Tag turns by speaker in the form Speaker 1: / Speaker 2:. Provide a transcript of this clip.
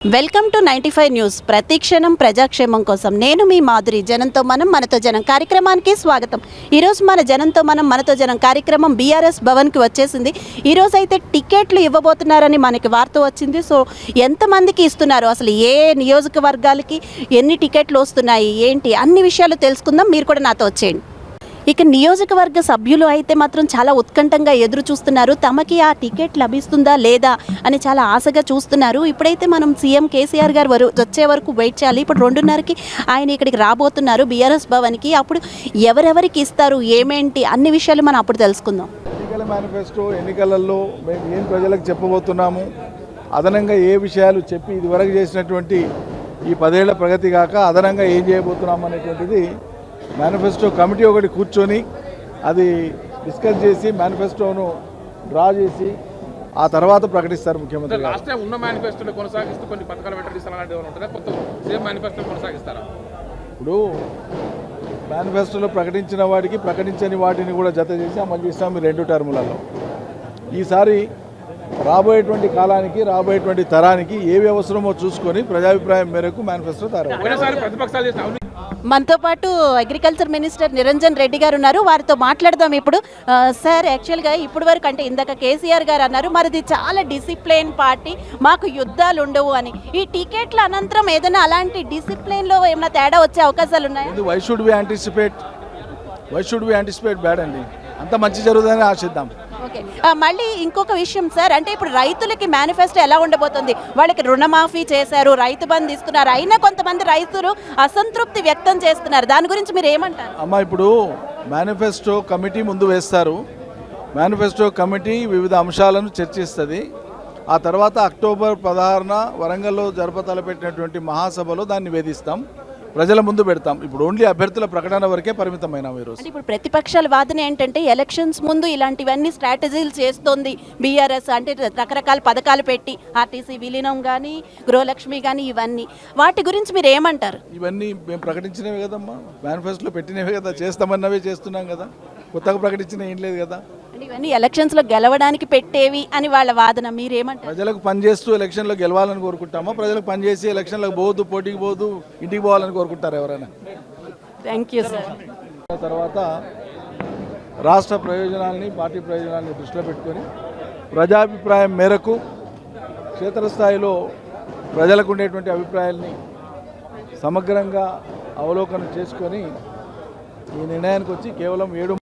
Speaker 1: Welcome to 95 news. ప్రతిక్షణం ప్రజాక్షేమం కోసం నేను మీ మాధురి. జనంతో మనం మనతో జనం కార్యక్రమానికి స్వాగతం. ఈరోజు మన జనంతో మనం మనతో జనం కార్యక్రమం బీఆర్ఎస్ భవన్కి వచ్చేసింది. ఈరోజు అయితే టికెట్లు ఇవ్వబోతున్నారని మనకి వార్త వచ్చింది. సో ఎంతమందికి ఇస్తున్నారు, అసలు ఏ నియోజకవర్గాలకి ఎన్ని టికెట్లు వస్తున్నాయి, ఏంటి అన్ని విషయాలు తెలుసుకుందాం. మీరు కూడా నాతో వచ్చేయండి. ఇక నియోజకవర్గ సభ్యులు అయితే మాత్రం చాలా ఉత్కంఠంగా ఎదురు చూస్తున్నారు. తమకి ఆ టికెట్ లభిస్తుందా లేదా అని చాలా ఆశగా చూస్తున్నారు. ఇప్పుడైతే మనం సీఎం కేసీఆర్ గారు వచ్చే వరకు వెయిట్ చేయాలి. ఇప్పుడు 2:30కి ఆయన ఇక్కడికి రాబోతున్నారు బీఆర్ఎస్ భవన్కి. అప్పుడు ఎవరెవరికి ఇస్తారు, ఏమేంటి అన్ని విషయాలు మనం అప్పుడు తెలుసుకుందాం.
Speaker 2: ఎన్నికల మేనిఫెస్టో, ఎన్నికలలో మేము ఏం ప్రజలకు చెప్పబోతున్నాము, అదనంగా ఏ విషయాలు చెప్పి ఇదివరకు చేసినటువంటి ఈ 10 ఏళ్ల ప్రగతి కాక అదనంగా ఏం చేయబోతున్నాము అనేటువంటిది మేనిఫెస్టో కమిటీ ఒకటి కూర్చొని అది డిస్కస్ చేసి మేనిఫెస్టోను డ్రా చేసి ఆ తర్వాత ప్రకటిస్తారు ముఖ్యమంత్రి.
Speaker 3: లాస్ట్ టైం ఉన్న మేనిఫెస్టోలో కొనసాగిస్తూ కొన్ని పథకాలు పెట్టాలి, కొత్త సేమ్ మేనిఫెస్టో కొనసాగిస్తారా?
Speaker 2: ఇప్పుడు మేనిఫెస్టోలో ప్రకటించిన వాటికి ప్రకటించని వాటిని కూడా జత చేసి అమలు చేస్తాం ఈ 2 టర్ములలో. ఈసారి రాబోయేటువంటి కాలానికి, రాబోయేటువంటి తరానికి ఏవి అవసరమో చూసుకొని ప్రజాభిప్రాయం మేరకు మేనిఫెస్టో తయారు.
Speaker 3: ప్రతిపక్షాలు చేసిన
Speaker 1: మనతో పాటు అగ్రికల్చర్ మినిస్టర్ నిరంజన్ రెడ్డి గారు ఉన్నారు. వారితో మాట్లాడదాం ఇప్పుడు. సార్, యాక్చువల్గా ఇప్పుడు వరకు అంటే ఇందాక కేసీఆర్ గారు అన్నారు మరిది చాలా డిసిప్లిన్ పార్టీ, మాకు యుద్ధాలు ఉండవు అని. ఈ టికెట్ల అనంతరం ఏదైనా అలాంటి డిసిప్లిన్లో ఏమైనా తేడా వచ్చే అవకాశాలు ఉన్నాయా?
Speaker 2: Why should we anticipate bad అండి, అంత మంచి జరుగుతుందని ఆశిద్దాం.
Speaker 1: ఓకే, మళ్ళీ ఇంకొక విషయం సార్, అంటే ఇప్పుడు రైతులకి మేనిఫెస్టో ఎలా ఉండబోతుంది? వాళ్ళకి రుణమాఫీ చేశారు, రైతు బంధు ఇస్తున్నారు, అయినా కొంతమంది రైతులు అసంతృప్తి వ్యక్తం చేస్తున్నారు. దాని గురించి మీరు ఏమంటారు?
Speaker 2: అమ్మ, ఇప్పుడు మేనిఫెస్టో కమిటీ ముందు వేస్తారు. మేనిఫెస్టో కమిటీ వివిధ అంశాలను చర్చిస్తుంది. ఆ తర్వాత అక్టోబర్ 16న వరంగల్లో జరపతలపెట్టినటువంటి మహాసభలో దాన్ని వేధిస్తాం, ప్రజల ముందు పెడతాం. ఇప్పుడు ఓన్లీ అభ్యర్థుల ప్రకటన వరకే పరిమితమైన ఈరోజు.
Speaker 1: ఇప్పుడు ప్రతిపక్షాల వాదన ఏంటంటే ఎలక్షన్స్ ముందు ఇలాంటివన్నీ స్ట్రాటజీలు చేస్తోంది బీఆర్ఎస్, అంటే రకరకాల పథకాలు పెట్టి ఆర్టీసీ విలీనం కానీ, గృహలక్ష్మి కానీ, ఇవన్నీ వాటి గురించి మీరు ఏమంటారు?
Speaker 2: ఇవన్నీ మేము ప్రకటించినవే కదమ్మా, మేనిఫెస్టోలో పెట్టినవే కదా, చేస్తామన్నవే చేస్తున్నాం కదా, కొత్తగా ప్రకటించిన ఏం లేదు కదా.
Speaker 1: ఇవన్నీ ఎలక్షన్స్లో గెలవడానికి పెట్టేవి అని వాళ్ళ వాదన, మీరేమంటారు?
Speaker 2: ప్రజలకు పనిచేస్తూ ఎలక్షన్లో గెలవాలని కోరుకుంటామా? ప్రజలకు పనిచేసి ఎలక్షన్లకు పోవద్దు, పోటీకి పోవద్దు, ఇంటికి పోవాలని కోరుకుంటారు ఎవరైనా?
Speaker 1: Thank you sir.
Speaker 2: తర్వాత రాష్ట్ర ప్రయోజనాల్ని, పార్టీ ప్రయోజనాల్ని దృష్టిలో పెట్టుకొని ప్రజాభిప్రాయం మేరకు క్షేత్రస్థాయిలో ప్రజలకు ఉండేటువంటి అభిప్రాయాల్ని సమగ్రంగా అవలోకనం చేసుకొని ఈ నిర్ణయానికి వచ్చి కేవలం 7